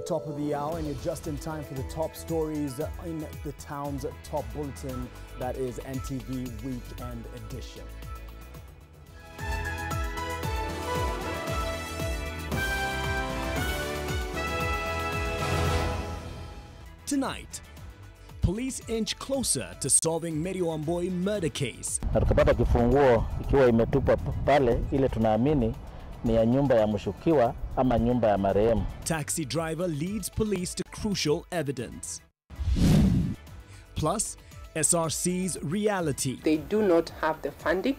top of the hour, and you're just in time for the top stories in the town's top bulletin. That is NTV Weekend Edition. Tonight, police inch closer to solving Mary Wambui murder case. Na tukapata kifunguo ikiwa imetupwa pale, ile tunaamini ni ya nyumba ya mshukiwa ama nyumba ya marehemu. Taxi driver leads police to crucial evidence. Plus, SRC's reality. They do not have the funding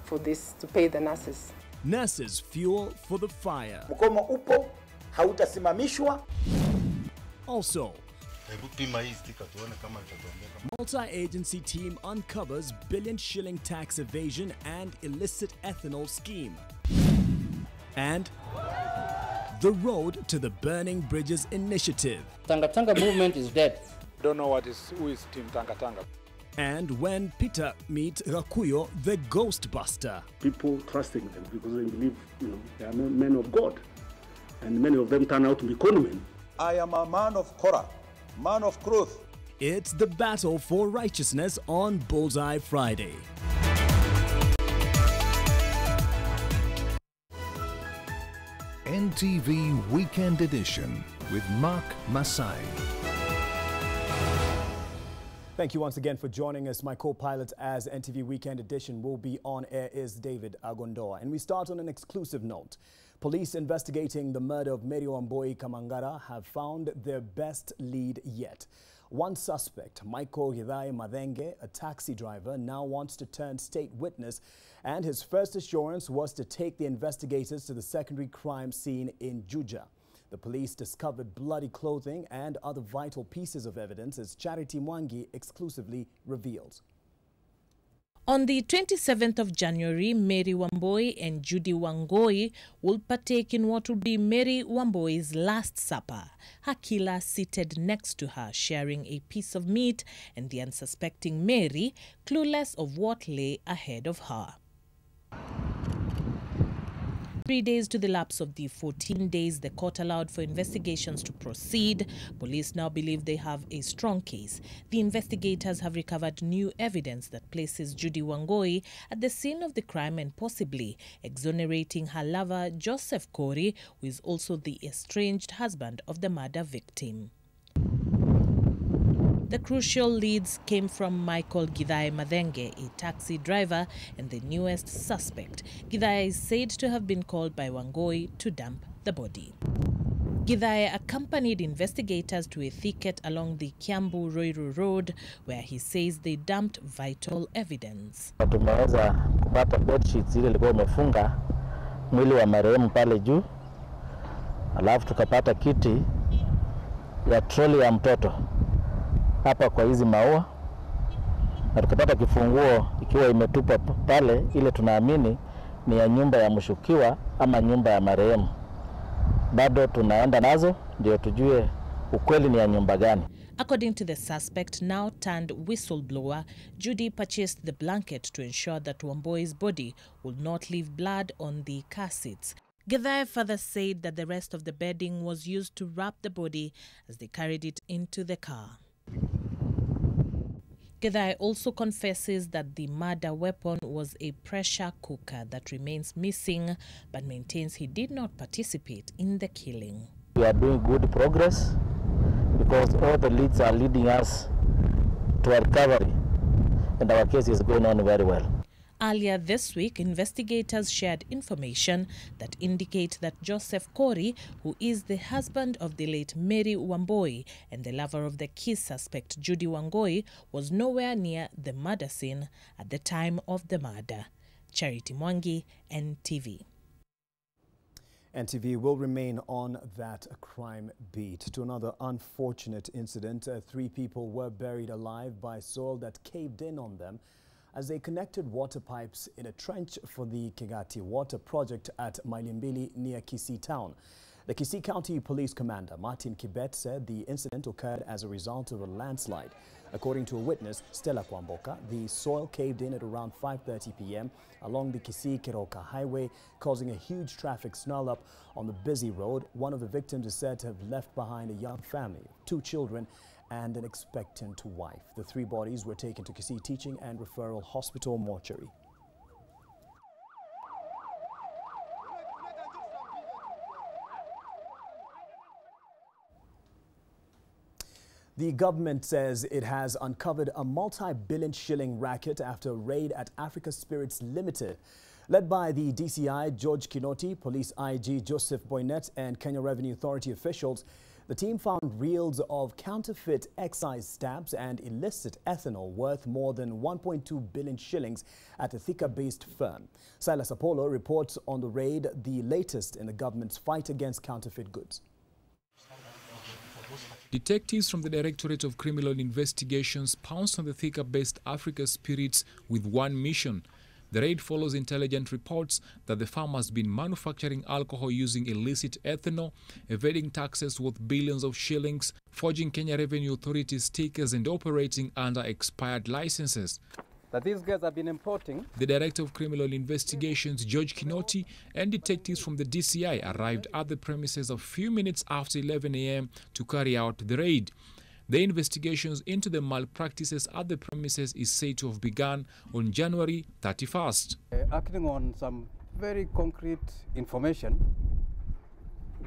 for this to pay the nurses. Nurses fuel for the fire. Mgomo upo, hautasimamishwa. Also, multi-agency team uncovers billion-shilling tax evasion and illicit ethanol scheme. And the road to the Burning Bridges initiative. Tanga Tanga movement is dead. Don't know who is Team Tanga Tanga. And when Peter meets Rakuyo, the Ghostbuster. People trusting them because they believe, they are men of God, and many of them turn out to be conmen. I am a man of Korah, man of truth. It's the battle for righteousness on Bullseye Friday. NTV Weekend Edition with Mark Masai. Thank you once again for joining us. My co-pilot as NTV Weekend Edition will be on air is David Agondoa. And we start on an exclusive note. Police investigating the murder of Mary Wambui Kamangara have found their best lead yet. One suspect, Michael Gidai Madenge, a taxi driver, now wants to turn state witness, and his first assurance was to take the investigators to the secondary crime scene in Juja. The police discovered bloody clothing and other vital pieces of evidence, as Charity Mwangi exclusively reveals. On the 27th of January, Mary Wambui and Judy Wangoi will partake in what will be Mary Wambui's last supper. Her killer seated next to her, sharing a piece of meat, and the unsuspecting Mary, clueless of what lay ahead of her. 3 days to the lapse of the 14 days the court allowed for investigations to proceed, police now believe they have a strong case. The investigators have recovered new evidence that places Judy Wangoi at the scene of the crime and possibly exonerating her lover Joseph Kori, who is also the estranged husband of the murder victim. The crucial leads came from Michael Gidai Madenge, a taxi driver and the newest suspect. Gidai is said to have been called by Wangoi to dump the body. Gidai accompanied investigators to a thicket along the Kiambu Roiru Road, where he says they dumped vital evidence. Tumeweza kupata bedsheets ile ilikuwa imefunga mwili wa marehemu pale juu. Alafu tukapata kiti ya troli ya mtoto hapa kwa hizi maua, na tukapata kifunguo ikiwa imetupwa pale, ile tunaamini ni ya nyumba ya mshukiwa ama nyumba ya marehemu. Bado tunaenda nazo ndio tujue ukweli ni ya nyumba gani. According to the suspect, now turned whistleblower, Judy purchased the blanket to ensure that Wambui's body would not leave blood on the car seats. Gidai further said that the rest of the bedding was used to wrap the body as they carried it into the car. Gidai also confesses that the murder weapon was a pressure cooker that remains missing, but maintains he did not participate in the killing. We are doing good progress because all the leads are leading us to a recovery, and our case is going on very well. Earlier this week, investigators shared information that indicate that Joseph Kori, who is the husband of the late Mary Wambui and the lover of the key suspect Judy Wangoi, was nowhere near the murder scene at the time of the murder. Charity Mwangi, NTV. NTV will remain on that crime beat. To another unfortunate incident, 3 people were buried alive by soil that caved in on them as they connected water pipes in a trench for the Kigati water project at Mailimbili near Kisii town. The Kisii County Police Commander, Martin Kibet, said the incident occurred as a result of a landslide. According to a witness, Stella Kwamboka, the soil caved in at around 5:30 p.m. along the Kisii-Keroka highway, causing a huge traffic snarl-up on the busy road. One of the victims is said to have left behind a young family, 2 children, and an expectant wife. The 3 bodies were taken to Kisii Teaching and Referral Hospital mortuary. The government says it has uncovered a multi-billion shilling racket after a raid at Africa Spirits Limited. Led by the DCI George Kinoti, Police IG Joseph Boynet and Kenya Revenue Authority officials, the team found reels of counterfeit excise stamps and illicit ethanol worth more than 1.2 billion shillings at a Thika-based firm. Silas Apollo reports on the raid, the latest in the government's fight against counterfeit goods. Detectives from the Directorate of Criminal Investigations pounced on the Thika-based Africa Spirits with one mission. The raid follows intelligent reports that the firm has been manufacturing alcohol using illicit ethanol, evading taxes worth billions of shillings, forging Kenya Revenue Authority stickers and operating under expired licenses. That these guys have been importing. The Director of Criminal Investigations, George Kinoti, and detectives from the DCI arrived at the premises a few minutes after 11 a.m. to carry out the raid. The investigations into the malpractices at the premises is said to have begun on January 31st. Acting on some very concrete information,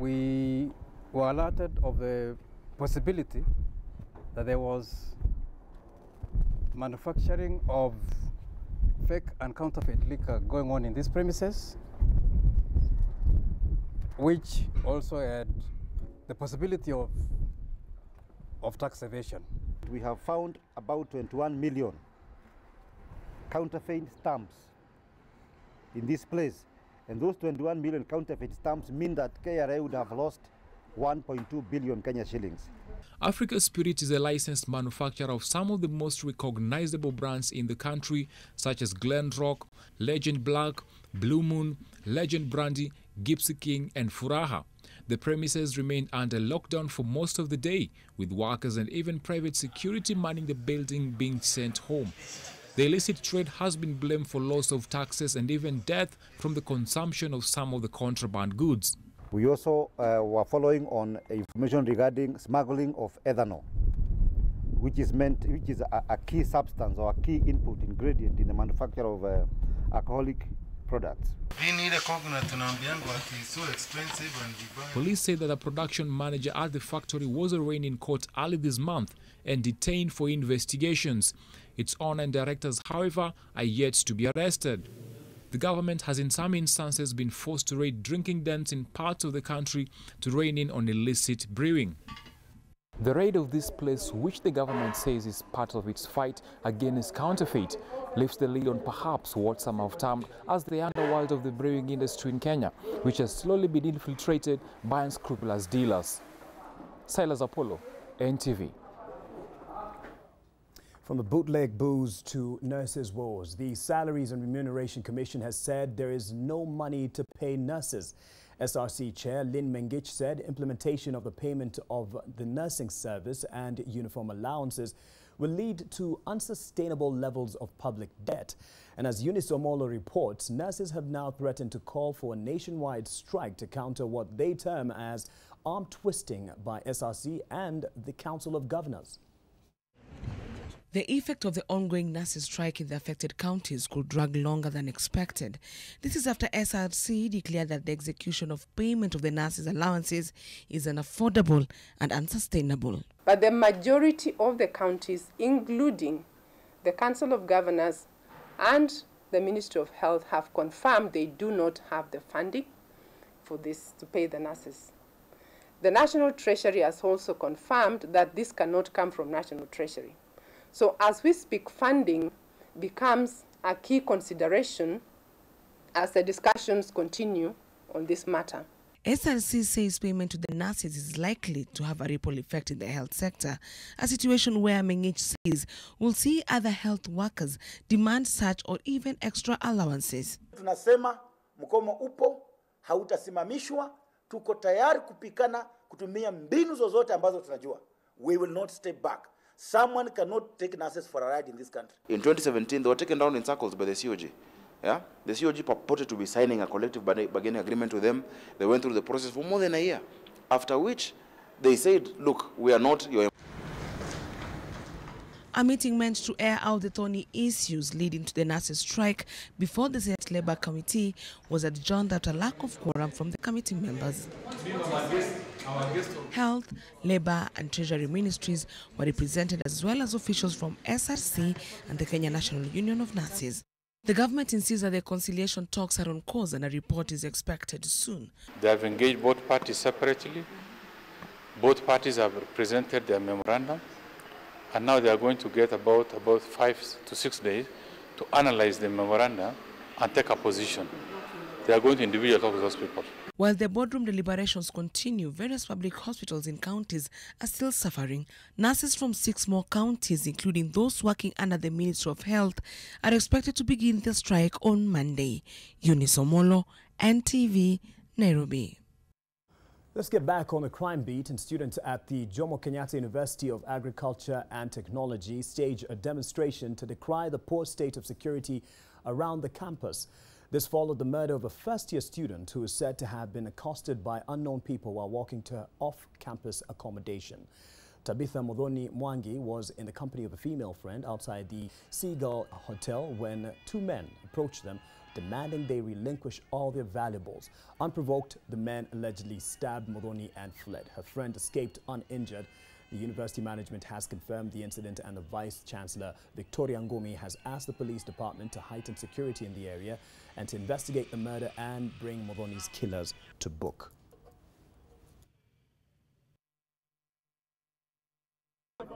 we were alerted of the possibility that there was manufacturing of fake and counterfeit liquor going on in these premises, which also had the possibility of tax evasion. We have found about 21 million counterfeit stamps in this place, and those 21 million counterfeit stamps mean that KRA would have lost 1.2 billion Kenya shillings. Africa Spirit is a licensed manufacturer of some of the most recognizable brands in the country, such as Glenrock, Legend Black, Blue Moon, Legend Brandy, Gypsy King and Furaha. The premises remained under lockdown for most of the day, with workers and even private security manning the building being sent home. The illicit trade has been blamed for loss of taxes and even death from the consumption of some of the contraband goods. We also were following on information regarding smuggling of ethanol, which is a key substance or a key input ingredient in the manufacture of alcoholic products. Police say that a production manager at the factory was arraigned in court early this month and detained for investigations. Its owner and directors, however, are yet to be arrested. The government has in some instances been forced to raid drinking dens in parts of the country to rein in on illicit brewing. The raid of this place, which the government says is part of its fight against counterfeit, lifts the lid on perhaps what some have termed as the underworld of the brewing industry in Kenya, which has slowly been infiltrated by unscrupulous dealers. Silas Apollo, NTV. From the bootleg booze to nurses' woes, the Salaries and Remuneration Commission has said there is no money to pay nurses. SRC Chair Lynn Mengich said implementation of the payment of the nursing service and uniform allowances will lead to unsustainable levels of public debt. And as Eunice Omolo reports, nurses have now threatened to call for a nationwide strike to counter what they term as arm twisting by SRC and the Council of Governors. The effect of the ongoing nurses' strike in the affected counties could drag longer than expected. This is after SRC declared that the execution of payment of the nurses' allowances is unaffordable and unsustainable. But the majority of the counties, including the Council of Governors and the Ministry of Health, have confirmed they do not have the funding for this to pay the nurses. The National Treasury has also confirmed that this cannot come from National Treasury. So as we speak, funding becomes a key consideration as the discussions continue on this matter. SRC says payment to the nurses is likely to have a ripple effect in the health sector, a situation where Mengich says will see other health workers demand such or even extra allowances. Tunasema mkomo upo, hautasimamishwa, tuko tayari kupikana kutumia mbinu zozote ambazo tunajua. We will not step back. Someone cannot take nurses for a ride in this country. In 2017, they were taken down in circles by the COG. Yeah? The COG purported to be signing a collective bargaining agreement with them. They went through the process for more than a year, after which they said, look, we are not your... A meeting meant to air out the thorny issues leading to the nurses' strike before the Senate Labour Committee was adjourned after lack of quorum from the committee members. Health, Labour and Treasury ministries were represented, as well as officials from SRC and the Kenya National Union of Nurses. The government insists that the conciliation talks are on course and a report is expected soon. They have engaged both parties separately. Both parties have presented their memorandum, and now they are going to get about 5 to 6 days to analyze the memorandum and take a position. They are going to individually talk with those people. While the boardroom deliberations continue, various public hospitals in counties are still suffering. Nurses from 6 more counties, including those working under the Ministry of Health, are expected to begin their strike on Monday. Eunice Omolo, NTV, Nairobi. Let's get back on the crime beat, and students at the Jomo Kenyatta University of Agriculture and Technology staged a demonstration to decry the poor state of security around the campus. This followed the murder of a first-year student who is said to have been accosted by unknown people while walking to off-campus accommodation. Tabitha Modhoni Mwangi was in the company of a female friend outside the Seagull Hotel when 2 men approached them, demanding they relinquish all their valuables. Unprovoked, the men allegedly stabbed Modhoni and fled. Her friend escaped uninjured. The university management has confirmed the incident, and the Vice-Chancellor, Victoria Ngumi, has asked the police department to heighten security in the area and to investigate the murder and bring Modhoni's killers to book.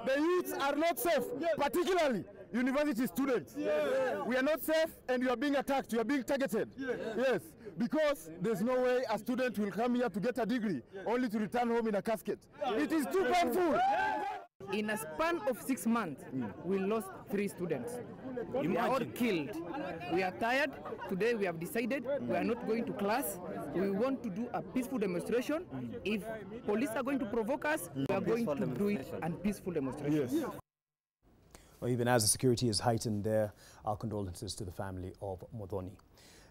The youths are not safe, particularly university students. We are not safe, and we are being attacked, we are being targeted. Yes, because there's no way a student will come here to get a degree only to return home in a casket. It is too painful. In a span of 6 months, we lost 3 students. We are all killed. We are tired. Today we have decided we are not going to class. We want to do a peaceful demonstration. If police are going to provoke us, we are going to do it a peaceful demonstration. Yes. Well, even as the security is heightened there, our condolences to the family of Modhoni.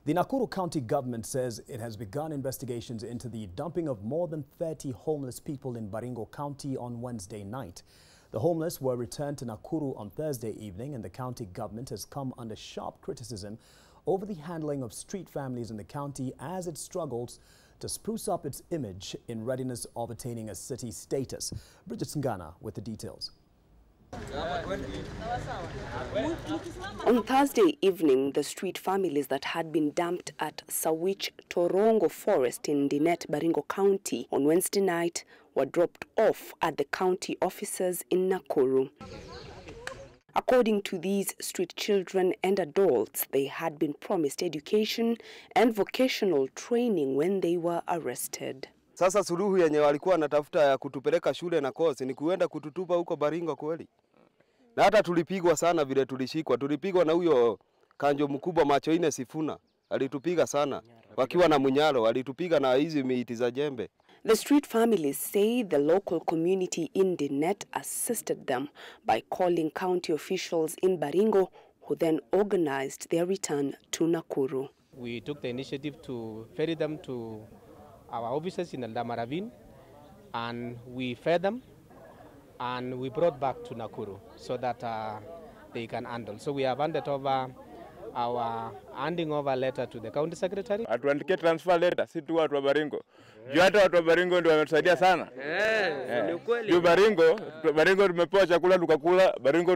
The Nakuru County government says it has begun investigations into the dumping of more than 30 homeless people in Baringo County on Wednesday night. The homeless were returned to Nakuru on Thursday evening, and the county government has come under sharp criticism over the handling of street families in the county as it struggles to spruce up its image in readiness of attaining a city status. Bridget Singana with the details. On Thursday evening, the street families that had been dumped at Sawich Torongo Forest in Dinet, Baringo County on Wednesday night were dropped off at the county offices in Nakuru. According to these street children and adults, they had been promised education and vocational training when they were arrested. Sasa suluhu yenye walikuwa wanatafuta ya kutupeleka shule na kozi ni kuenda kututupa huko Baringo kweli. Na hata tulipigwa sana vile tulishikwa. Tulipigwa na huyo kanjo mkubwa macho ine Sifuna. Alitupiga sana. Wakiwa na munyalo, alitupiga na hizi miti za jembe. The street families say the local community in Dinet assisted them by calling county officials in Baringo, who then organized their return to Nakuru. We took the initiative to ferry them to our offices in Aldama Ravine, and we fed them, and we brought back to Nakuru so that they can handle. So we have handed over our handing over letter to the county secretary. Atuandike transfer letter, si tu watu wa Baringo. Juu hata watu wa Baringo ndio wametusaidia sana. Ni ukweli. Juu Baringo tumepewa chakula tukakula, Baringo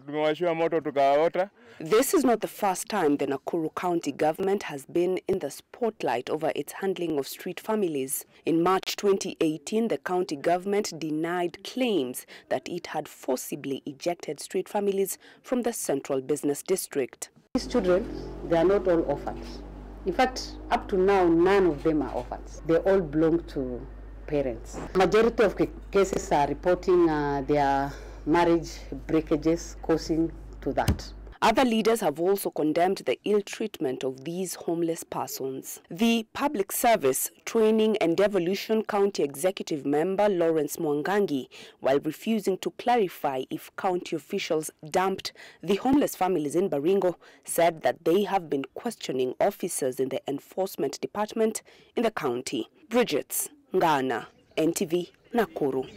tumewashiwa moto tukaota. This is not the first time the Nakuru County government has been in the spotlight over its handling of street families. In March 2018, the county government denied claims that it had forcibly ejected street families from the central business district. These children, they are not all orphans. In fact, up to now, none of them are orphans. They all belong to parents. Majority of cases are reporting their marriage breakages causing to that. Other leaders have also condemned the ill treatment of these homeless persons. The Public Service, Training and Devolution County Executive Member Lawrence Mwangangi, while refusing to clarify if county officials dumped the homeless families in Baringo, said that they have been questioning officers in the enforcement department in the county. Bridget Ngana, NTV, Nakuru.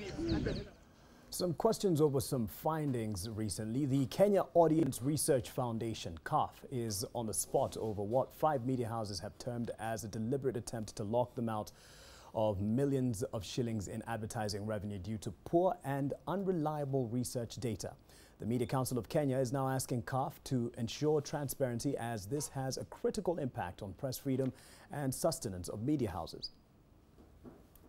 Some questions over some findings recently. The Kenya Audience Research Foundation, CAF, is on the spot over what 5 media houses have termed as a deliberate attempt to lock them out of millions of shillings in advertising revenue due to poor and unreliable research data. The Media Council of Kenya is now asking CAF to ensure transparency, as this has a critical impact on press freedom and sustenance of media houses.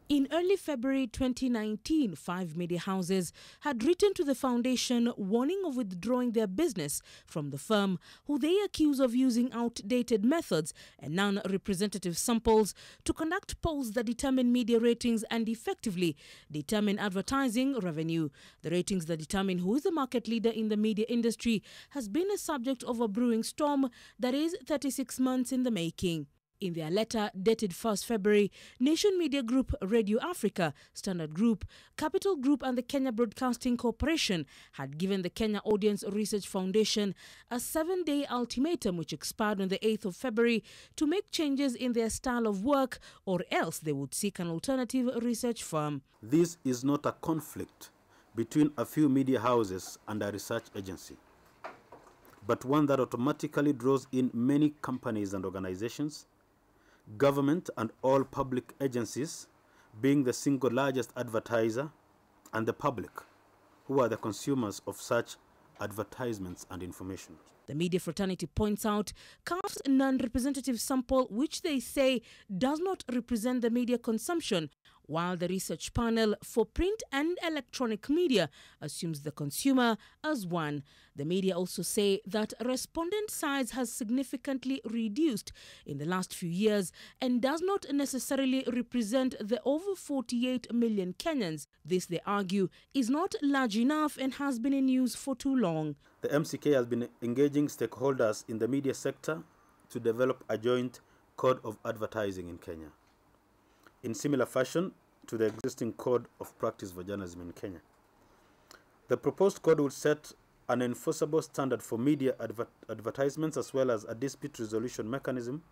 In early February 2019, 5 media houses had written to the foundation warning of withdrawing their business from the firm, who they accuse of using outdated methods and non-representative samples to conduct polls that determine media ratings and effectively determine advertising revenue. The ratings that determine who is the market leader in the media industry has been a subject of a brewing storm that is 36 months in the making. In their letter dated 1st February, Nation Media Group, Radio Africa, Standard Group, Capital Group and the Kenya Broadcasting Corporation had given the Kenya Audience Research Foundation a 7-day ultimatum which expired on the 8th of February to make changes in their style of work, or else they would seek an alternative research firm. This is not a conflict between a few media houses and a research agency, but one that automatically draws in many companies and organizations, government and all public agencies being the single largest advertiser, and the public, who are the consumers of such advertisements and information. The media fraternity points out CAF's non-representative sample, which they say does not represent the media consumption, while the research panel for print and electronic media assumes the consumer as one. The media also say that respondent size has significantly reduced in the last few years and does not necessarily represent the over 48 million Kenyans. This, they argue, is not large enough and has been in use for too long. The MCK has been engaging stakeholders in the media sector to develop a joint code of advertising in Kenya, in similar fashion to the existing code of practice for journalism in Kenya. The proposed code would set an enforceable standard for media advertisements, as well as a dispute resolution mechanism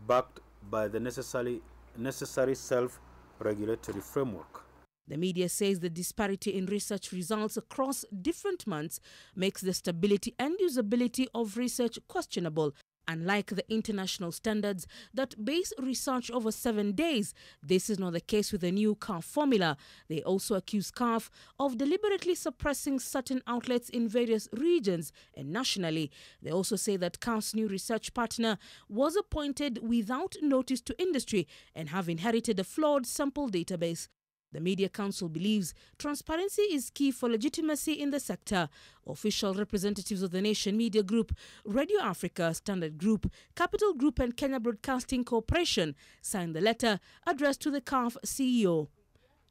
backed by the necessary self-regulatory framework. The media says the disparity in research results across different months makes the stability and usability of research questionable. Unlike the international standards that base research over 7 days, this is not the case with the new CAF formula. They also accuse CAF of deliberately suppressing certain outlets in various regions and nationally. They also say that CAF's new research partner was appointed without notice to industry and have inherited a flawed sample database. The Media Council believes transparency is key for legitimacy in the sector. Official representatives of the Nation Media Group, Radio Africa, Standard Group, Capital Group and Kenya Broadcasting Corporation signed the letter addressed to the CAF CEO.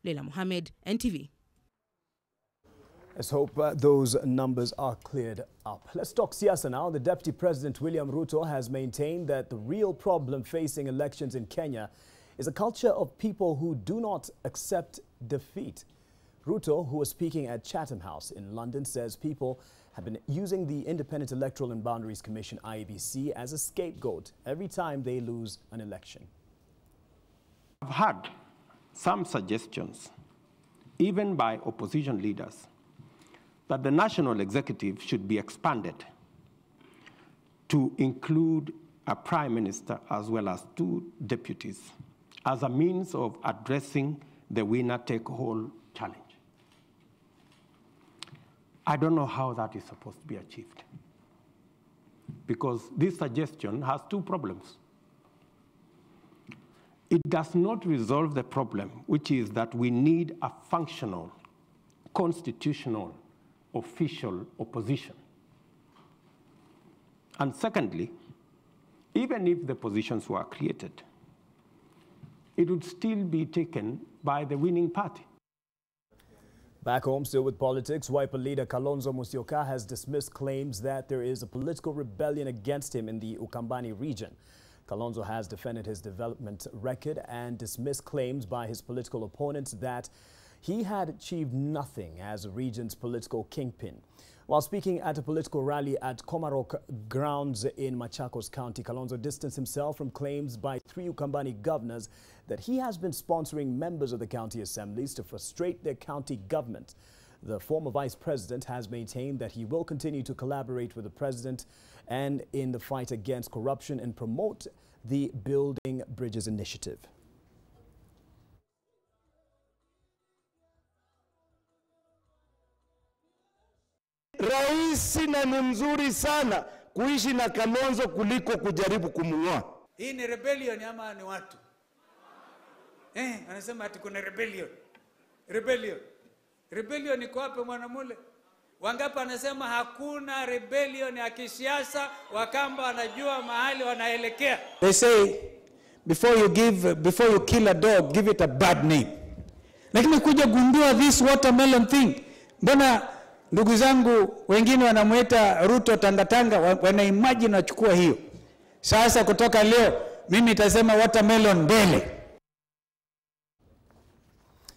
Leila Mohammed, NTV. Let's hope those numbers are cleared up. Let's talk siasa now. The Deputy President William Ruto has maintained that the real problem facing elections in Kenya is a culture of people who do not accept defeat. Ruto, who was speaking at Chatham House in London, says people have been using the Independent Electoral and Boundaries Commission, IEBC, as a scapegoat every time they lose an election. I've had some suggestions, even by opposition leaders, that the national executive should be expanded to include a prime minister as well as 2 deputies, as a means of addressing the winner-take-all challenge. I don't know how that is supposed to be achieved, because this suggestion has 2 problems. It does not resolve the problem, which is that we need a functional, constitutional, official opposition. And secondly, even if the positions were created, it would still be taken by the winning party. Back home, still with politics, Wiper leader Kalonzo Musyoka has dismissed claims that there is a political rebellion against him in the Ukambani region. Kalonzo has defended his development record and dismissed claims by his political opponents that he had achieved nothing as the region's political kingpin. While speaking at a political rally at Komarok grounds in Machakos County, Kalonzo distanced himself from claims by 3 Ukambani governors that he has been sponsoring members of the county assemblies to frustrate their county government. The former vice president has maintained that he will continue to collaborate with the president and in the fight against corruption and promote the Building Bridges initiative. Rahisi na ni mzuri sana kuishi na Kalonzo kuliko kujaribu kumng'oa. Hii ni rebellion ama ni watu? Anasema ati kuna rebellion. Rebellion iko wapi mwanamule? Wangapi anasema hakuna rebellion ya kisiasa, Wakamba wanajua mahali wanaelekea. They say before you kill a dog, give it a bad name. Lakini kuja gundua this watermelon thing. Mbona ndugu zangu wengine wanamuita Ruto tangatanga, wana imagine wachukua hiyo. Sasa kutoka leo mimi nitasema watermelon mbele.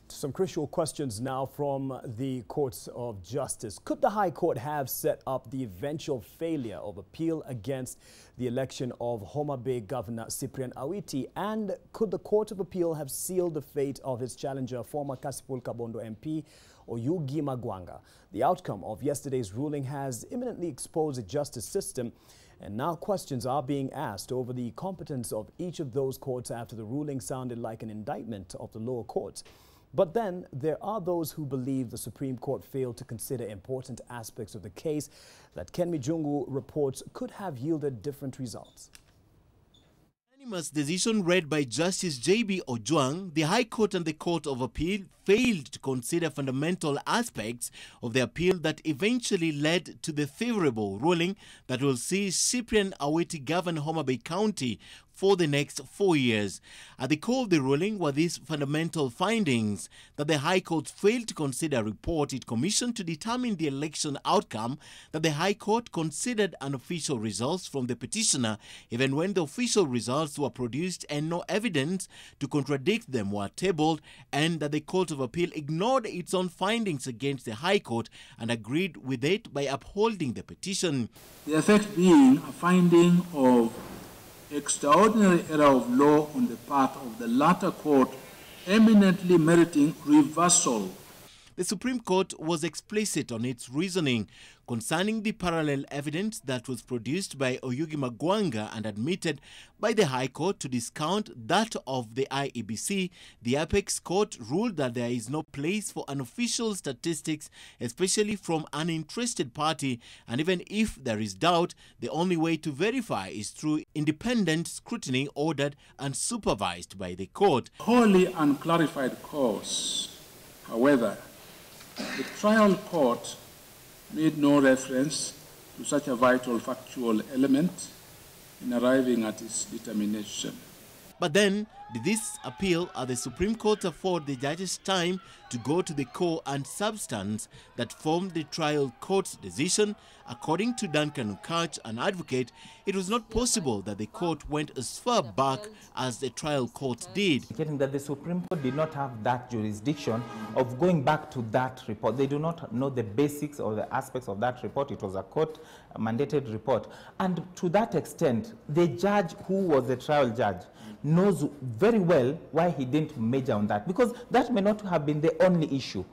Some crucial questions now from the courts of justice. Could the High Court have set up the eventual failure of appeal against the election of Homa Bay Governor Cyprian Awiti? And could the Court of Appeal have sealed the fate of his challenger, former Kasipul Kabondo MP Oyugi Magwanga? The outcome of yesterday's ruling has imminently exposed the justice system, and now questions are being asked over the competence of each of those courts after the ruling sounded like an indictment of the lower courts. But then there are those who believe the Supreme Court failed to consider important aspects of the case that Ken Mijungu reports could have yielded different results. Unanimous decision read by Justice J.B. Ojwang, the High Court and the Court of Appeal failed to consider fundamental aspects of the appeal that eventually led to the favorable ruling that will see Cyprian Awiti govern Homa Bay County for the next 4 years. At the core of the ruling were these fundamental findings: that the High Court failed to consider a report it commissioned to determine the election outcome, that the High Court considered unofficial results from the petitioner even when the official results were produced and no evidence to contradict them were tabled, and that the Court of Appeal ignored its own findings against the High Court and agreed with it by upholding the petition. The effect being a finding of extraordinary error of law on the part of the latter court, eminently meriting reversal. The Supreme Court was explicit on its reasoning concerning the parallel evidence that was produced by Oyugi Magwanga and admitted by the High Court to discount that of the IEBC. The Apex Court ruled that there is no place for unofficial statistics, especially from an interested party, and even if there is doubt, the only way to verify is through independent scrutiny ordered and supervised by the court. Wholly unclarified cause, however, the trial court made no reference to such a vital factual element in arriving at its determination. But then, did this appeal at the Supreme Court afford the judges time to go to the core and substance that formed the trial court's decision? According to Duncan Ukach, an advocate, it was not possible that the court went as far back as the trial court did. Indicating that the Supreme Court did not have that jurisdiction of going back to that report. They do not know the basics or the aspects of that report. It was a court-mandated report. And to that extent, the judge who was the trial judge knows very well why he didn't major on that, because that may not have been the only issue.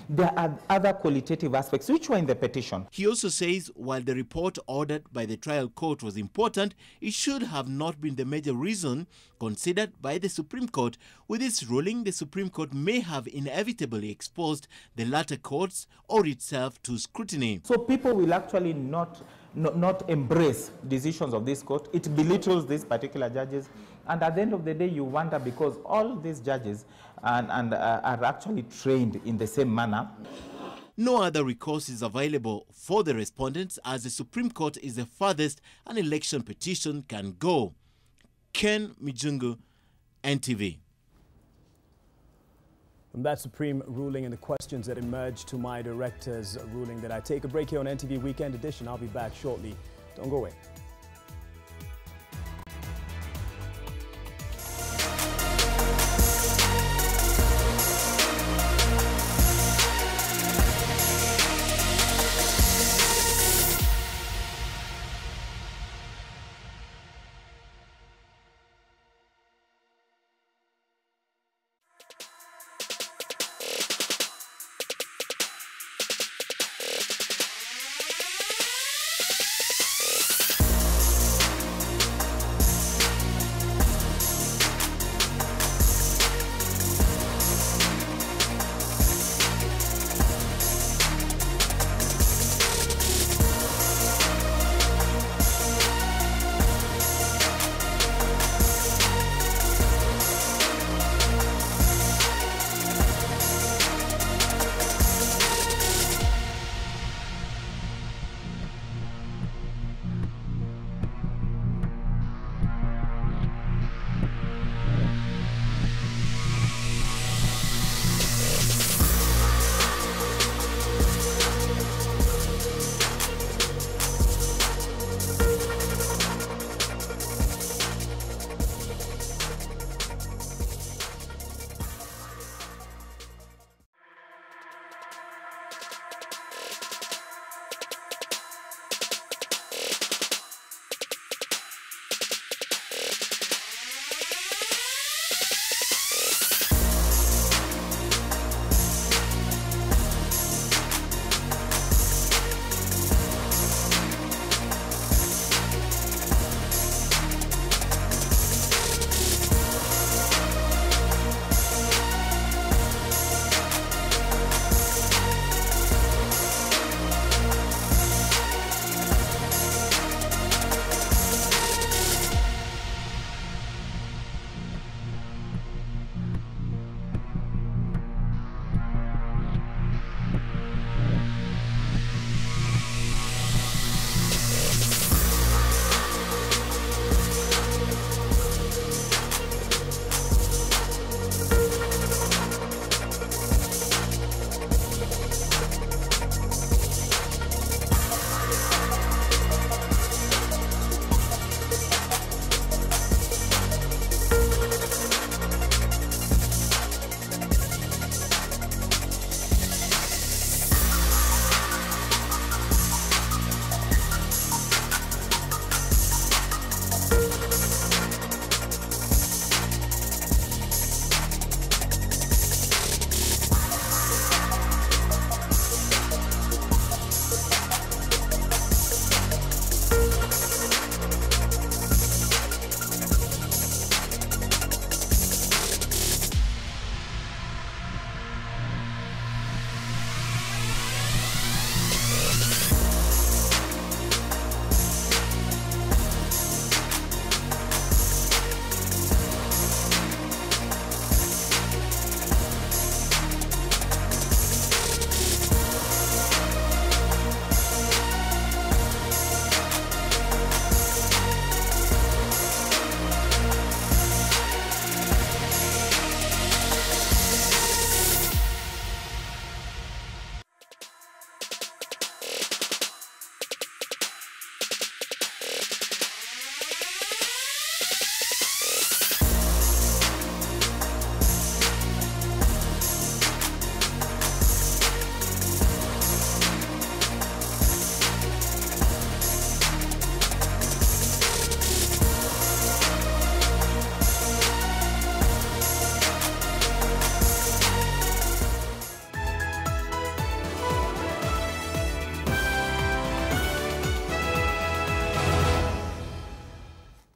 There are other qualitative aspects which were in the petition. He also says while the report ordered by the trial court was important, it should have not been the major reason considered by the Supreme Court. With this ruling, the Supreme Court may have inevitably exposed the latter courts or itself to scrutiny. So people will actually not embrace decisions of this court. It belittles these particular judges. And at the end of the day, you wonder, because all these judges are actually trained in the same manner. No other recourse is available for the respondents, as the Supreme Court is the farthest an election petition can go. Ken Mijungu, NTV. From that Supreme ruling and the questions that emerged to my director's ruling that I take a break here on NTV Weekend Edition. I'll be back shortly. Don't go away.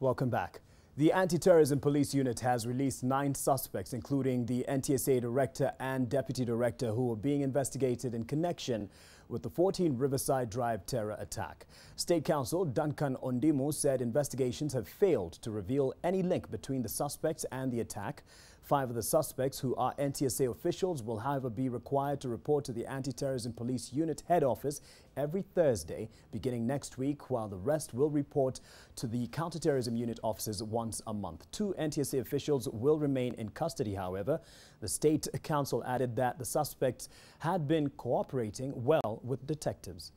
Welcome back. The Anti-Terrorism Police Unit has released 9 suspects, including the NTSA Director and Deputy Director, who are being investigated in connection with the 14 Riverside Drive terror attack. State Counsel Duncan Ondimu said investigations have failed to reveal any link between the suspects and the attack. 5 of the suspects, who are NTSA officials, will however be required to report to the Anti-Terrorism Police Unit head office every Thursday beginning next week, while the rest will report to the Counterterrorism Unit offices once a month. 2 NTSA officials will remain in custody, however. The State Council added that the suspects had been cooperating well with detectives.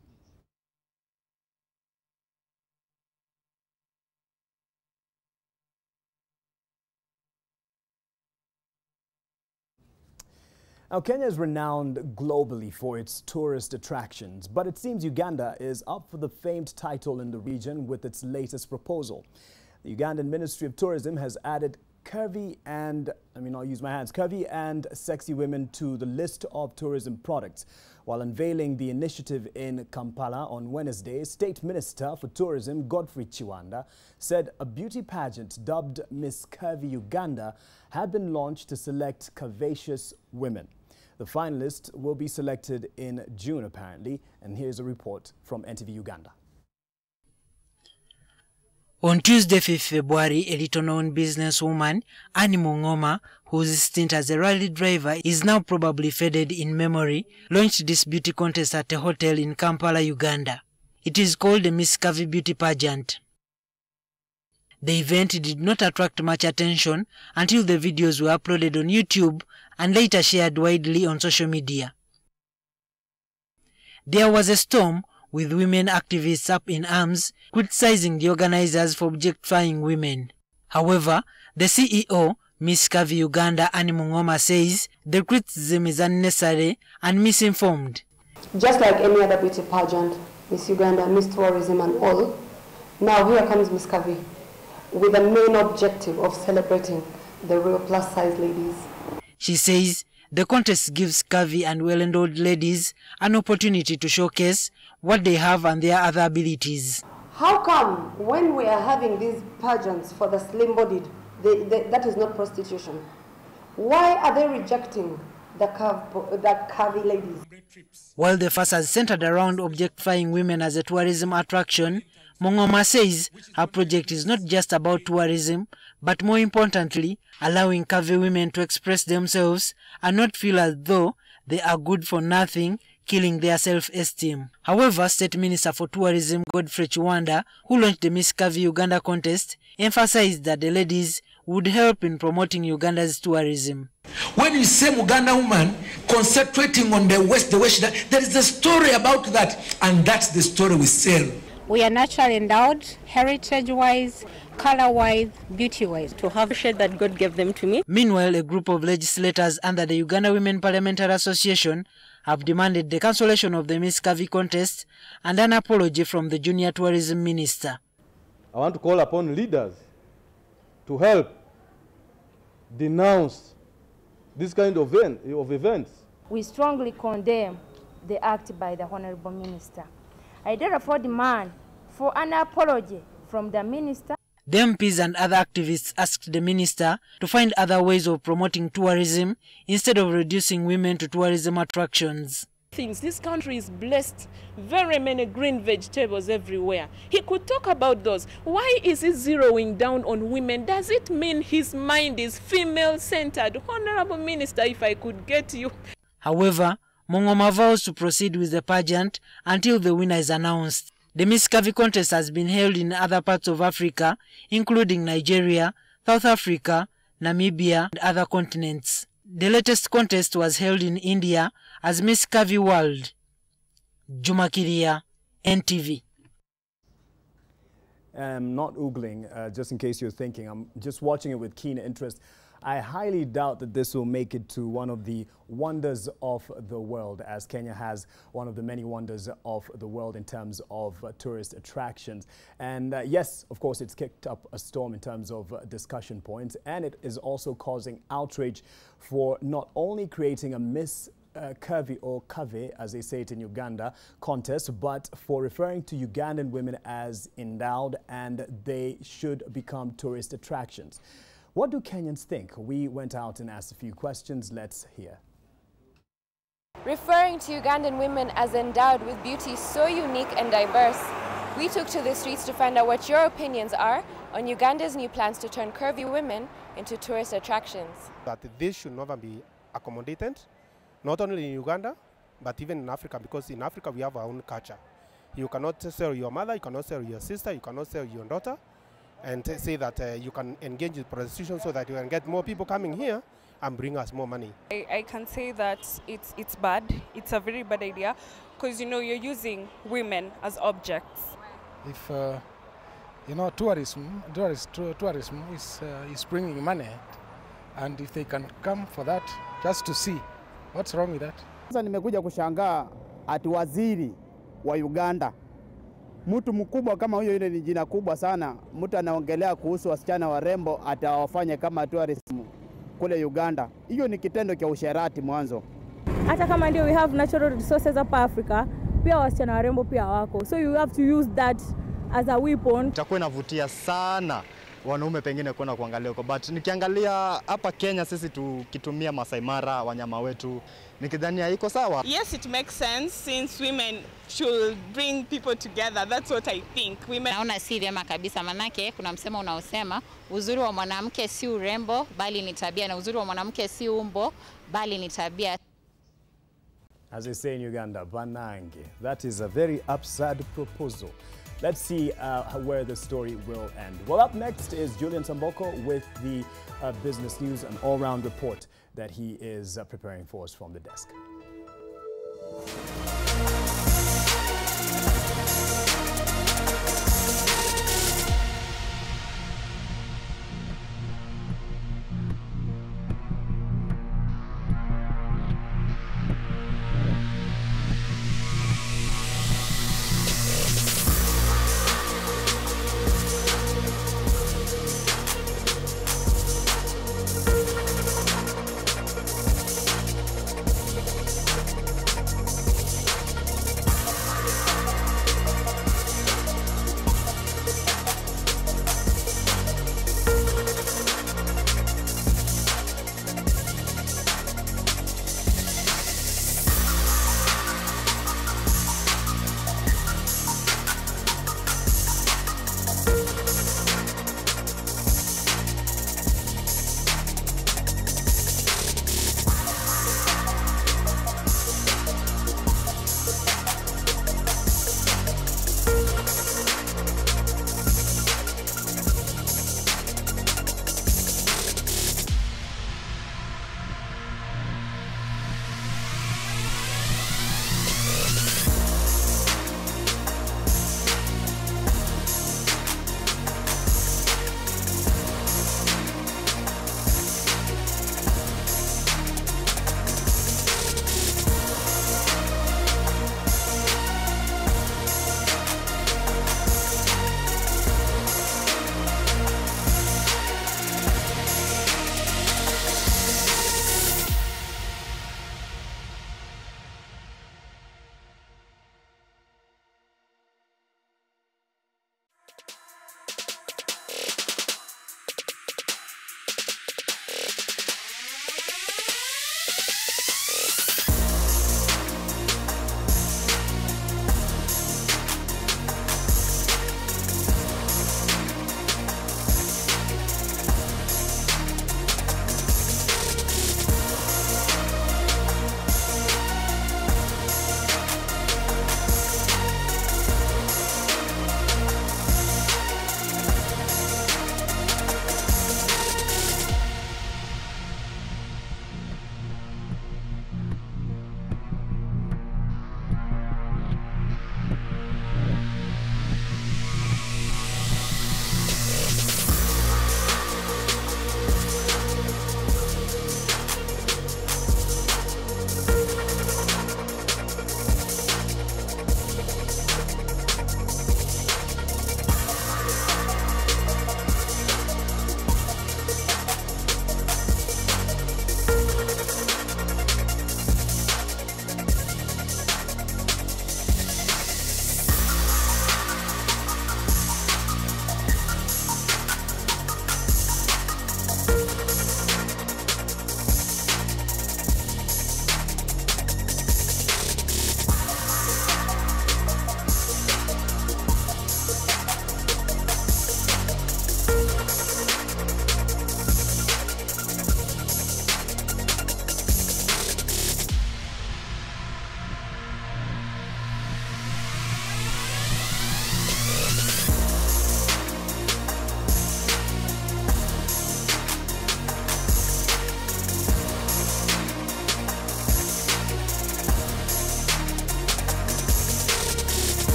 Now, Kenya is renowned globally for its tourist attractions, but it seems Uganda is up for the famed title in the region with its latest proposal. The Ugandan Ministry of Tourism has added curvy and sexy women to the list of tourism products. While unveiling the initiative in Kampala on Wednesday, State Minister for Tourism Godfrey Chiwanda said a beauty pageant dubbed Miss Curvy Uganda had been launched to select curvaceous women. The finalists will be selected in June, apparently, and here's a report from NTV Uganda. On Tuesday, 5th February, a little-known businesswoman, Annie Mongoma, whose stint as a rally driver is now probably faded in memory, launched this beauty contest at a hotel in Kampala, Uganda. It is called the Miss Curvy Beauty Pageant. The event did not attract much attention until the videos were uploaded on YouTube and later shared widely on social media. There was a storm, with women activists up in arms criticizing the organizers for objectifying women. However, the CEO, Miss Curvy Uganda, Annie Mongoma, says the criticism is unnecessary and misinformed. Just like any other beauty pageant, Miss Uganda, Miss Tourism and all, now here comes Miss Curvy, with the main objective of celebrating the real plus-size ladies. She says the contest gives curvy and well-endowed ladies an opportunity to showcase what they have and their other abilities. How come when we are having these pageants for the slim-bodied, that is not prostitution? Why are they rejecting the curvy ladies? While the fuss has centered around objectifying women as a tourism attraction, Mongoma says her project is not just about tourism, but more importantly, allowing curvy women to express themselves and not feel as though they are good for nothing, killing their self-esteem. However, State Minister for Tourism Godfrey Chiwanda, who launched the Miss Curvy Uganda contest, emphasized that the ladies would help in promoting Uganda's tourism. When you see Uganda woman concentrating on the West, there is a story about that, and that's the story we sell. We are naturally endowed, heritage-wise, color-wise, beauty-wise, to have a shade that God gave them to me. Meanwhile, a group of legislators under the Uganda Women Parliamentary Association have demanded the cancellation of the Miss Curvy contest and an apology from the junior tourism minister. I want to call upon leaders to help denounce this kind of events. We strongly condemn the act by the Honorable Minister. I therefore demand for an apology from the Minister. The MPs and other activists asked the minister to find other ways of promoting tourism instead of reducing women to tourism attractions. This country is blessed, very many green vegetables everywhere. He could talk about those. Why is he zeroing down on women? Does it mean his mind is female-centered? Honorable Minister, if I could get you. However, Mongoma vows to proceed with the pageant until the winner is announced. The Miss Curvy contest has been held in other parts of Africa, including Nigeria, South Africa, Namibia, and other continents. The latest contest was held in India as Miss Curvy World. Juma Kiria, NTV. I'm not oogling, just in case you're thinking. I'm just watching it with keen interest. I highly doubt that this will make it to one of the wonders of the world, as Kenya has one of the many wonders of the world in terms of tourist attractions. And yes, of course, it's kicked up a storm in terms of discussion points, and it is also causing outrage for not only creating a Miss Curvy or Curvy, as they say it in Uganda, contest, but for referring to Ugandan women as endowed and they should become tourist attractions. What do Kenyans think? We went out and asked a few questions. Let's hear. Referring to Ugandan women as endowed with beauty so unique and diverse, We took to the streets to find out what your opinions are on Uganda's new plans to turn curvy women into tourist attractions. That this should never be accommodated, not only in Uganda, but even in Africa, because in Africa we have our own culture. You cannot sell your mother, you cannot sell your sister, you cannot sell your daughter, and say that you can engage in prostitution so that you can get more people coming here and bring us more money. I can say that it's bad. It's a very bad idea, because you're using women as objects. If tourism is bringing money, and if they can come for that just to see, what's wrong with that? Sasa nimekuja kushangaa ati waziri wa Uganda, mtu mkubwa kama huyo, ile ni jina kubwa sana, mtu anaongelea kuhusu wasichana warembo atawafanye kama tourism kule Uganda. Hiyo ni kitendo cha usherati mwanzo. Hata kama ndio we have natural resources hapa Africa, pia wasichana warembo pia wako. So you have to use that as a weapon. Itakuwa inavutia sana wanaume pengine kwenda kuangalia huko, but nikiangalia hapa Kenya sisi tukitumia Masai Mara wanyama wetu, nikidhania iko sawa. Yes, it makes sense since women should bring people together. That's what I think. Women. Naona si vyema kabisa, manake kuna msemo unaosema uzuri wa mwanamke si urembo bali ni tabia, na uzuri wa mwanamke si umbo bali ni tabia. As they say in Uganda, banange. That is a very absurd proposal. Let's see where the story will end. Well, up next is Julian Samboko with the business news, an all-round report that he is preparing for us from the desk.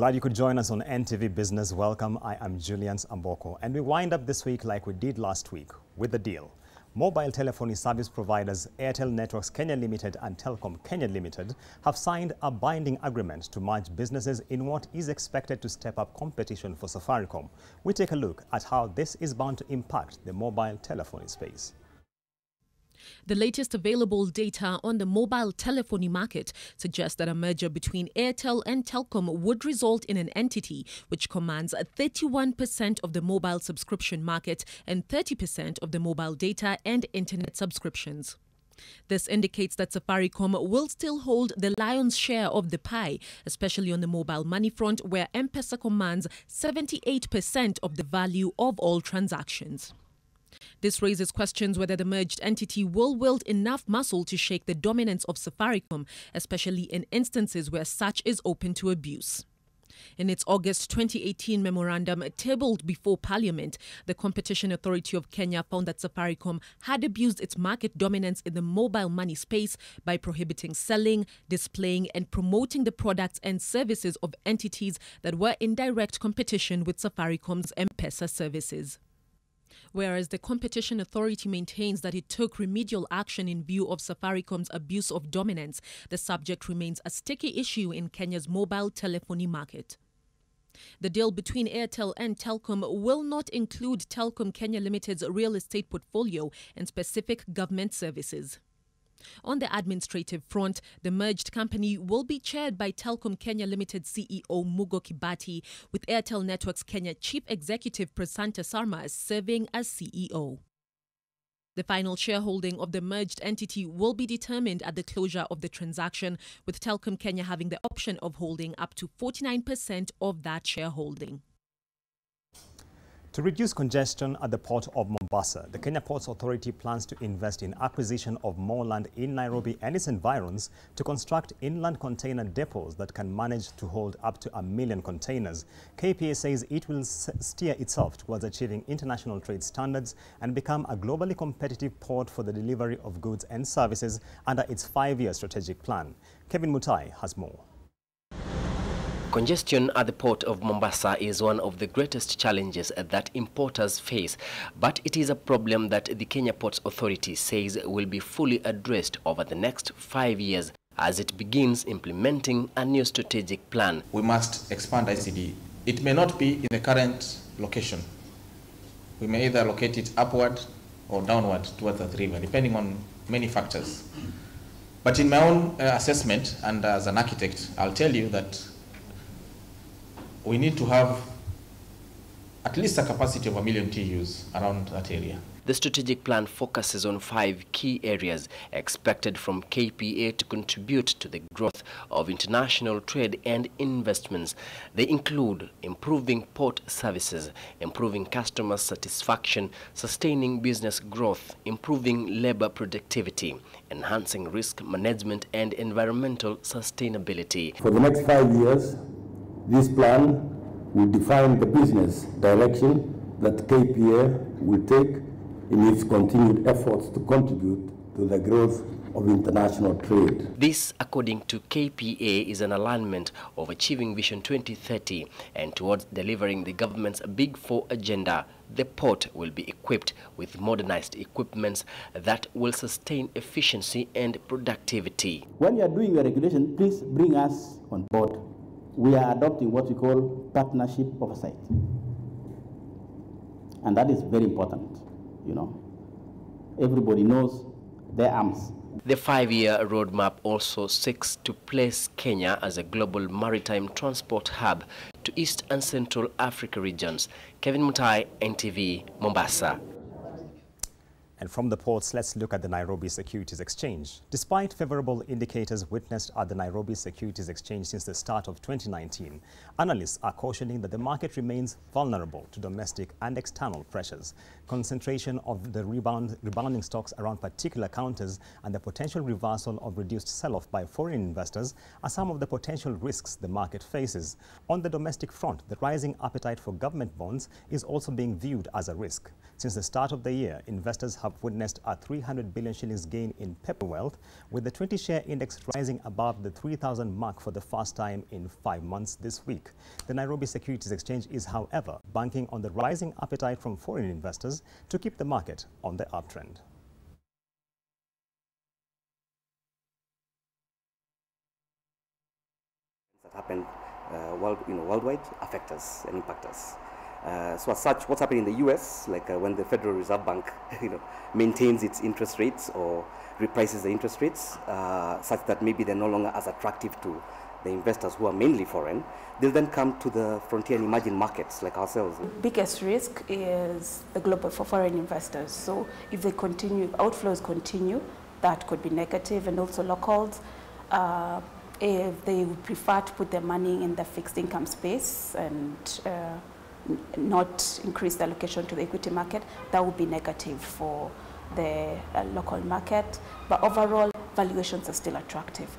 Glad you could join us on NTV Business. Welcome. I am Julian Amboko. And we wind up this week like we did last week with the deal. Mobile telephony service providers Airtel Networks Kenya Limited and Telkom Kenya Limited have signed a binding agreement to merge businesses in what is expected to step up competition for Safaricom. We take a look at how this is bound to impact the mobile telephony space. The latest available data on the mobile telephony market suggests that a merger between Airtel and Telkom would result in an entity which commands 31% of the mobile subscription market and 30% of the mobile data and internet subscriptions. This indicates that Safaricom will still hold the lion's share of the pie, especially on the mobile money front, where M-Pesa commands 78% of the value of all transactions. This raises questions whether the merged entity will wield enough muscle to shake the dominance of Safaricom, especially in instances where such is open to abuse. In its August 2018 memorandum tabled before Parliament, the Competition Authority of Kenya found that Safaricom had abused its market dominance in the mobile money space by prohibiting selling, displaying and promoting the products and services of entities that were in direct competition with Safaricom's M-Pesa services. Whereas the Competition Authority maintains that it took remedial action in view of Safaricom's abuse of dominance, the subject remains a sticky issue in Kenya's mobile telephony market. The deal between Airtel and Telkom will not include Telkom Kenya Limited's real estate portfolio and specific government services. On the administrative front, the merged company will be chaired by Telkom Kenya Limited CEO Mugo Kibati, with Airtel Networks Kenya Chief Executive Prasanta Sarma serving as CEO. The final shareholding of the merged entity will be determined at the closure of the transaction, with Telkom Kenya having the option of holding up to 49% of that shareholding. To reduce congestion at the port of Mombasa, the Kenya Ports Authority plans to invest in acquisition of more land in Nairobi and its environs to construct inland container depots that can manage to hold up to 1 million containers. KPA says it will steer itself towards achieving international trade standards and become a globally competitive port for the delivery of goods and services under its 5-year strategic plan. Kevin Mutai has more. Congestion at the port of Mombasa is one of the greatest challenges that importers face, but it is a problem that the Kenya Ports Authority says will be fully addressed over the next 5 years as it begins implementing a new strategic plan. We must expand ICD. It may not be in the current location. We may either locate it upward or downward towards the river, depending on many factors. But in my own assessment, and as an architect, I'll tell you that we need to have at least a capacity of 1 million TEUs around that area. The strategic plan focuses on 5 key areas expected from KPA to contribute to the growth of international trade and investments. They include improving port services, improving customer satisfaction, sustaining business growth, improving labor productivity, enhancing risk management and environmental sustainability. For the next 5 years, this plan will define the business direction that KPA will take in its continued efforts to contribute to the growth of international trade. This, according to KPA, is an alignment of achieving Vision 2030 and towards delivering the government's Big Four agenda. The port will be equipped with modernized equipments that will sustain efficiency and productivity. When you are doing your regulation, please bring us on board. We are adopting what we call partnership oversight. And that is very important, you know. Everybody knows their arms. The 5-year roadmap also seeks to place Kenya as a global maritime transport hub to East and Central Africa regions. Kevin Mutai, NTV, Mombasa. And from the ports, let's look at the Nairobi Securities Exchange. Despite favorable indicators witnessed at the Nairobi Securities Exchange since the start of 2019, analysts are cautioning that the market remains vulnerable to domestic and external pressures. Concentration of the rebounding stocks around particular counters and the potential reversal of reduced sell-off by foreign investors are some of the potential risks the market faces. On the domestic front, the rising appetite for government bonds is also being viewed as a risk. Since the start of the year, investors have have witnessed a 300 billion shillings gain in paper wealth, with the 20-share index rising above the 3,000 mark for the first time in 5 months this week. The Nairobi Securities Exchange is, however, banking on the rising appetite from foreign investors to keep the market on the uptrend. That happened worldwide affect us and impact us. So as such, what's happening in the US, like when the Federal Reserve Bank maintains its interest rates or reprices the interest rates such that maybe they're no longer as attractive to the investors who are mainly foreign, they'll then come to the frontier and emerging markets like ourselves. Biggest risk is the global for foreign investors. So if they continue, outflows continue, that could be negative, and also locals. If they would prefer to put their money in the fixed income space and not increase the allocation to the equity market, that would be negative for the local market. But overall, valuations are still attractive.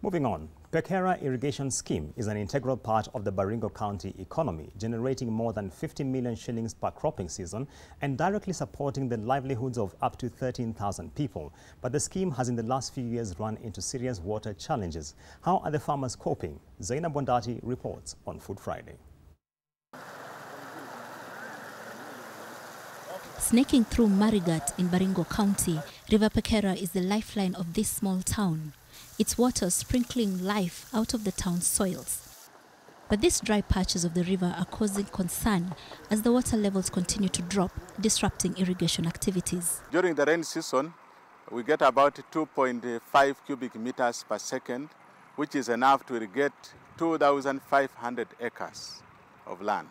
Moving on, Pekera Irrigation Scheme is an integral part of the Baringo County economy, generating more than 50 million shillings per cropping season and directly supporting the livelihoods of up to 13,000 people. But the scheme has in the last few years run into serious water challenges. How are the farmers coping? Zainab Bondati reports on Food Friday. Snaking through Marigat in Baringo County, River Pekera is the lifeline of this small town. Its water sprinkling life out of the town's soils. But these dry patches of the river are causing concern as the water levels continue to drop, disrupting irrigation activities. During the rain season, we get about 2.5 cubic meters per second, which is enough to irrigate 2,500 acres of land.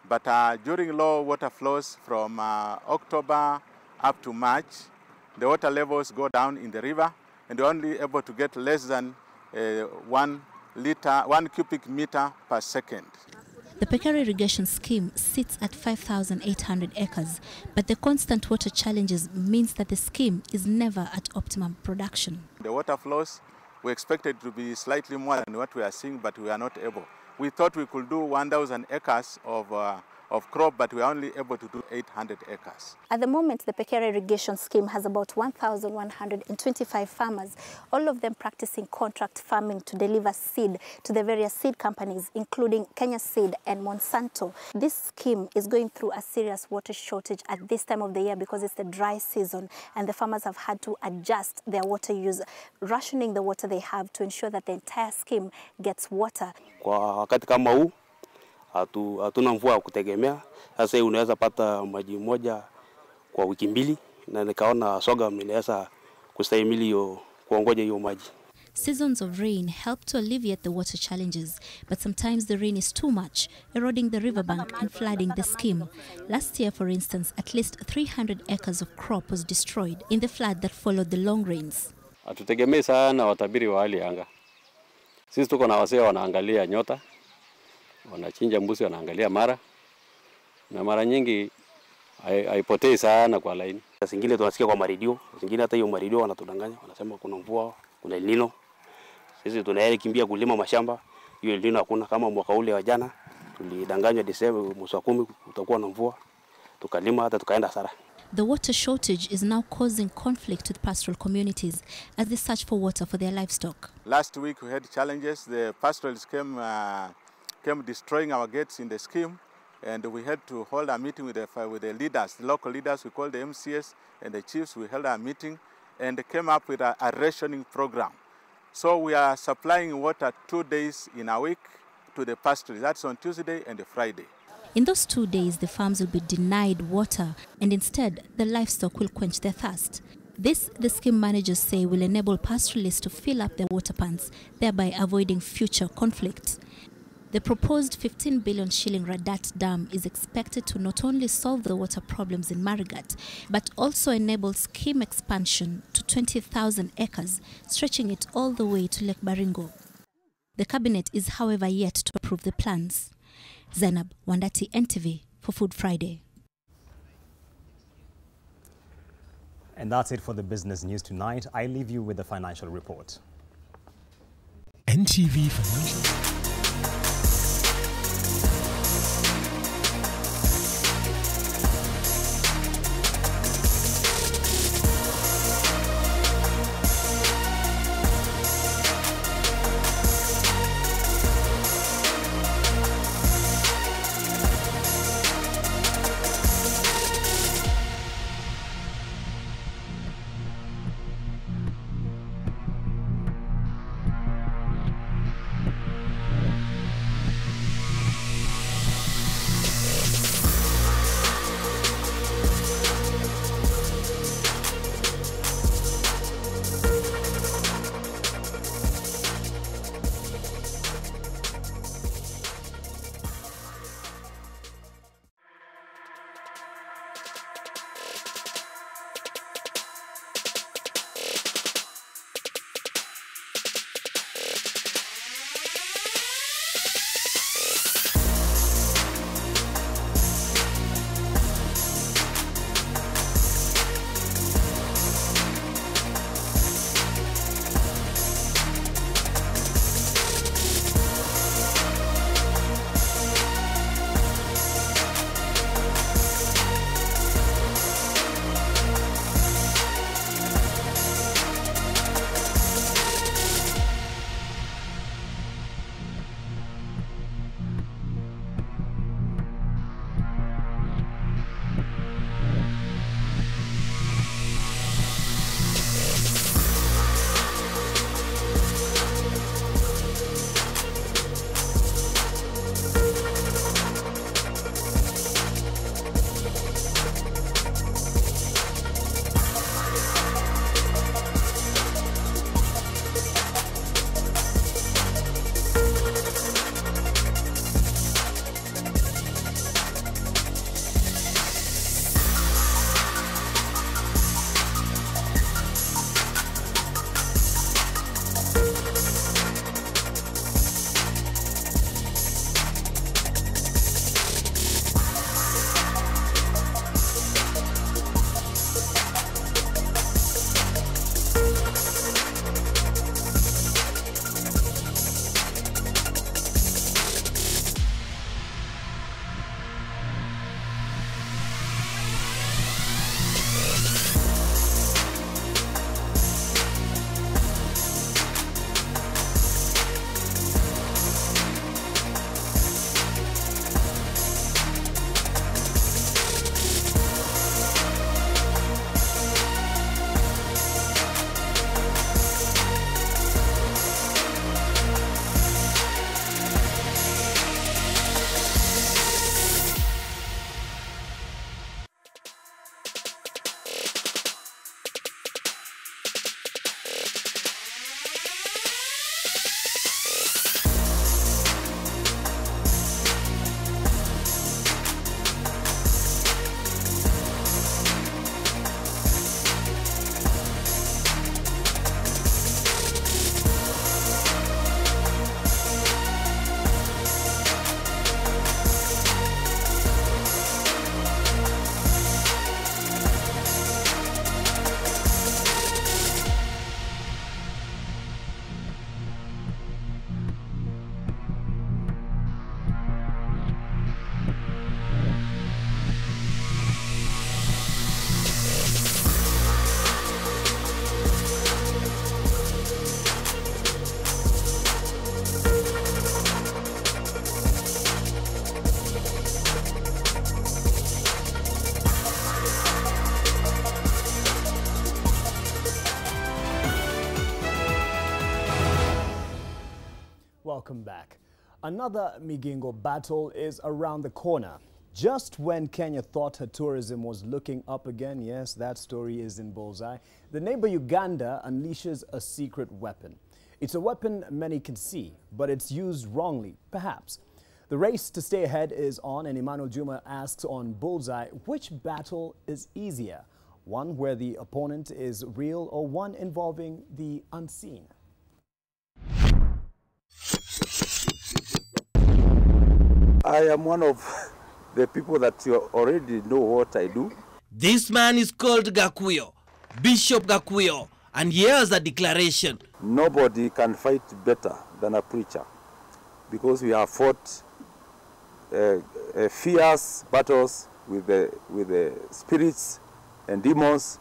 But during low water flows from October up to March, the water levels go down in the river, and we're only able to get less than 1 cubic meter per second. The Pekera irrigation scheme sits at 5,800 acres, but the constant water challenges means that the scheme is never at optimum production. The water flows, we expected to be slightly more than what we are seeing, but we are not able. We thought we could do 1,000 acres of crop, but we are only able to do 800 acres. At the moment, the Pekera irrigation scheme has about 1,125 farmers, all of them practicing contract farming to deliver seed to the various seed companies, including Kenya Seed and Monsanto. This scheme is going through a serious water shortage at this time of the year because it's the dry season, and the farmers have had to adjust their water use, rationing the water they have to ensure that the entire scheme gets water. Kwa wakati kama huu, hatuna mvua ya kutegemea. Sasa unaweza pata maji moja kwa wiki mbili, na nikaona sorghum inaweza kustahimili hiyo kuongoja hiyo maji. Seasons of rain help to alleviate the water challenges, but sometimes the rain is too much, eroding the riverbank and flooding the scheme. Last year, for instance, at least 300 acres of crop was destroyed in the flood that followed the long rains. Hatutegemei sana watabiri wa hali ya anga. Sisi tuko na wasee wanaangalia nyota, wanachinja mbuzi, wanaangalia mara, na mara nyingi haipotei sana kwa laini. Zingine tunasikia kwa maredio, zingine hata hiyo maredio wanatudanganya, wanasema kuna mvua, kuna El Nino. Sisi tunaenda kimbia kulima mashamba, hiyo El Nino hakuna. Kama mwaka ule wa jana tulidanganywa Desemba mwezi wa 10 utakuwa na mvua, tukalima hata tukaenda hasara. The water shortage is now causing conflict with pastoral communities as they search for water for their livestock. Last week we had challenges. The pastoralists came destroying our gates in the scheme, and we had to hold a meeting with the leaders, the local leaders. We called the MCS and the chiefs. We held a meeting and came up with a rationing program. So we are supplying water 2 days in a week to the pastoralists. That's on Tuesday and Friday. In those 2 days, the farms will be denied water, and instead, the livestock will quench their thirst. This, the scheme managers say, will enable pastoralists to fill up their water pans, thereby avoiding future conflict. The proposed 15 billion shilling Radat Dam is expected to not only solve the water problems in Marigat, but also enable scheme expansion to 20,000 acres, stretching it all the way to Lake Baringo. The cabinet is, however, yet to approve the plans. Zainab Wandati, NTV, for Food Friday. And that's it for the business news tonight. I leave you with the financial report. NTV Financial. back. Another Migingo battle is around the corner. Just when Kenya thought her tourism was looking up again, yes, that story is in bullseye, the neighbor Uganda unleashes a secret weapon. It's a weapon many can see, but it's used wrongly, perhaps. The race to stay ahead is on, and Emmanuel Juma asks on Bullseye, which battle is easier? One where the opponent is real or one involving the unseen? I am one of the people that you already know what I do. This man is called Gakuyo, Bishop Gakuyo, and here's a declaration. Nobody can fight better than a preacher, because we have fought fierce battles with the spirits and demons.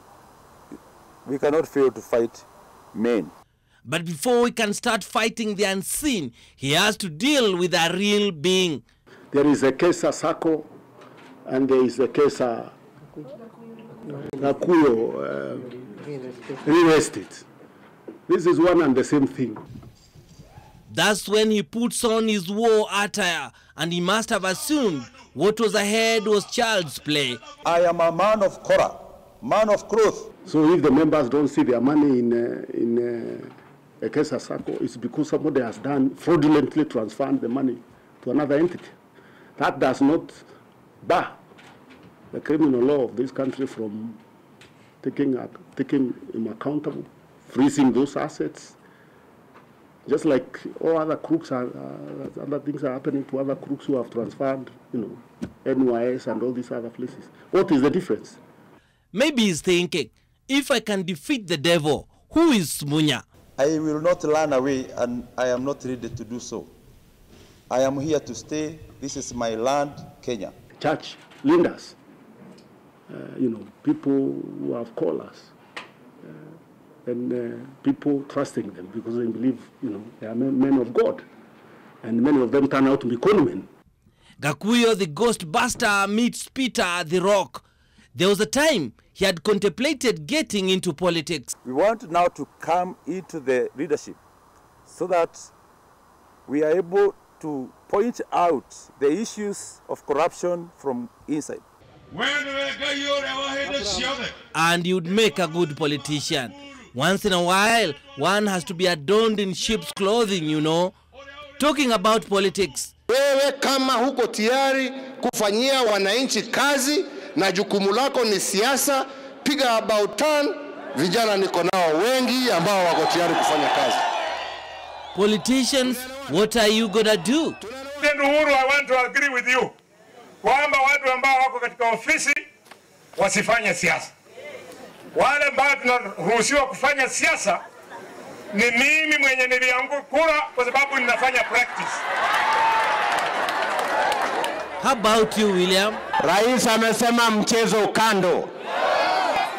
We cannot fail to fight men. But before we can start fighting the unseen, he has to deal with a real being. There is a Kesa Sako and there is a Kesa Gakuyo real estate. This is one and the same thing. That's when he puts on his war attire, and he must have assumed what was ahead was child's play. I am a man of Korah, man of growth. So if the members don't see their money in a Kesa Sako, it's because somebody has fraudulently transferred the money to another entity. That does not bar the criminal law of this country from taking him accountable, freezing those assets. Just like all other crooks, other things are happening to other crooks who have transferred, NYS and all these other places. What is the difference? Maybe he's thinking, if I can defeat the devil, who is Smunya? I will not run away, and I am not ready to do so. I am here to stay. This is my land, Kenya. Church leaders, people who have called us, and people trusting them because they believe, they are men of God, and many of them turn out to be conmen. Gakuyo the Ghostbuster meets Peter the Rock. There was a time he had contemplated getting into politics. We want now to come into the leadership so that we are able to point out the issues of corruption from inside. And you'd make a good politician. Once in a while, one has to be adorned in sheep's clothing, Talking about politics. Wewe kama huko tayari kufanyia wananchi kazi na jukumu lako ni siasa, piga about turn. Vijana niko nao wengi ambao wako tayari kufanya kazi. Politicians, what are you gonna do? Uhuru, I want to agree with you kwamba watu ambao wako katika ofisi wasifanye siasa. Wale ambao tunaruhusiwa kufanya siasa ni mimi mwenye nilianguka kura kwa sababu ninafanya practice. How about you, William? Rais amesema mchezo kando.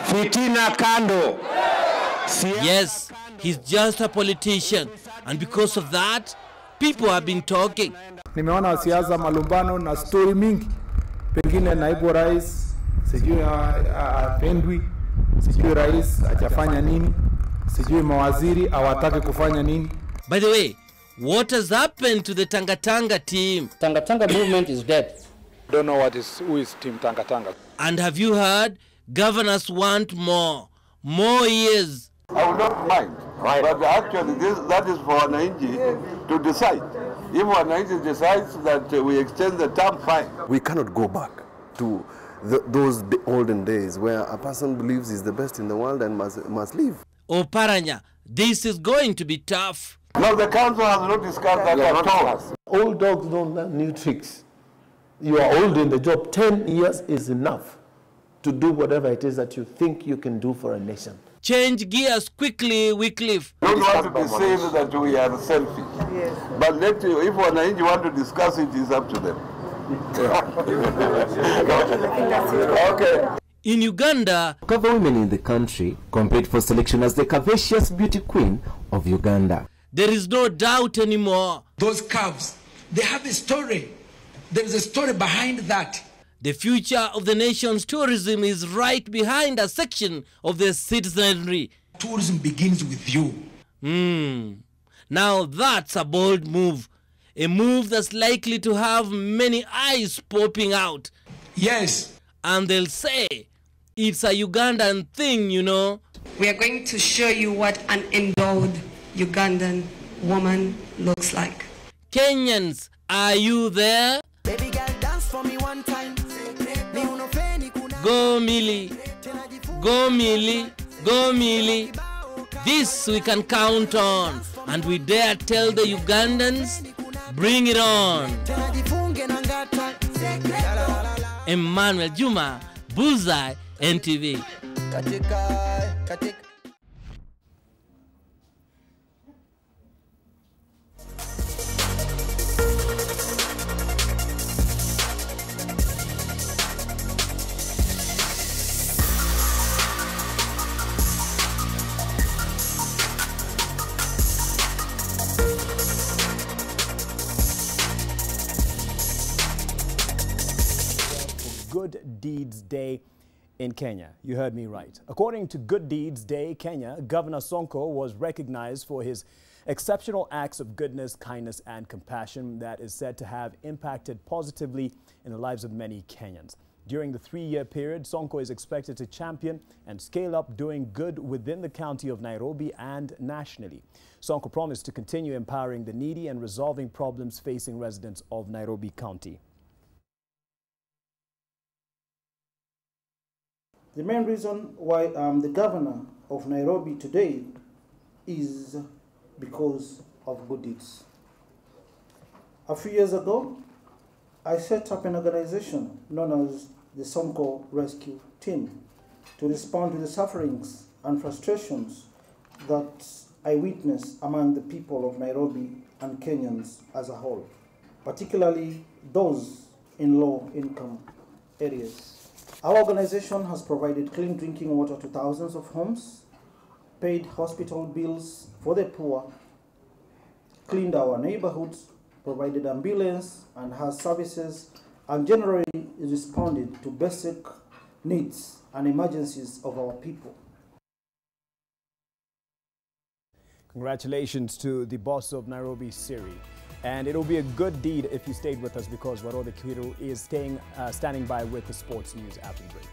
Fitina kando. Yes, he's just a politician, and because of that, people have been talking. Nimeona siasa malumbano na story mingi. Pengine naibu rais sijui apendwi, sijui rais hajafanya nini, sijui mawaziri hawataki kufanya nini. By the way, what has happened to the Tanga team? Tanga movement is dead. Don't know who is team Tanga. And have you heard? Governors want more years. I will not mind, right. But actually that is for Wananchi to decide. If Wananchi decides that we extend the term, fine. We cannot go back to those olden days where a person believes he's the best in the world and must leave. Oh, Paranya, this is going to be tough. No, the council has not discussed that at all. Old dogs don't learn new tricks. You are old in the job. 10 years is enough to do whatever it is that you think you can do for a nation. Change gears quickly, Wycliffe. I don't want to be saying that we are selfish. Yes. But if Wananchi want to discuss it, it's up to them. Okay. In Uganda, cover women in the country compete for selection as the curvaceous beauty queen of Uganda. There is no doubt anymore. Those curves, they have a story. There is a story behind that. The future of the nation's tourism is right behind a section of the citizenry. Tourism begins with you. Now that's a bold move. a move that's likely to have many eyes popping out. Yes. And they'll say, it's a Ugandan thing, you know. We are going to show you what an endowed Ugandan woman looks like. Kenyans, are you there? Baby girl, dance for me one time. Go Millie, go Millie, go Millie. This we can count on, and we dare tell the Ugandans, bring it on. Emmanuel Juma, Bullseye, NTV. Good Deeds Day in Kenya. You heard me right. According to Good Deeds Day Kenya, Governor Sonko was recognized for his exceptional acts of goodness, kindness, and compassion that is said to have impacted positively in the lives of many Kenyans. During the 3-year period, Sonko is expected to champion and scale up doing good within the county of Nairobi and nationally. Sonko promised to continue empowering the needy and resolving problems facing residents of Nairobi County. The main reason why I'm the governor of Nairobi today is because of good deeds. A few years ago, I set up an organization known as the Sonko Rescue Team to respond to the sufferings and frustrations that I witnessed among the people of Nairobi and Kenyans as a whole, particularly those in low-income areas. Our organization has provided clean drinking water to thousands of homes, paid hospital bills for the poor, cleaned our neighborhoods, provided ambulance and health services, and generally responded to basic needs and emergencies of our people. Congratulations to the boss of Nairobi, Siri. And it'll be a good deed if you stayed with us, because Warode Kiru is standing by with the sports news after the break.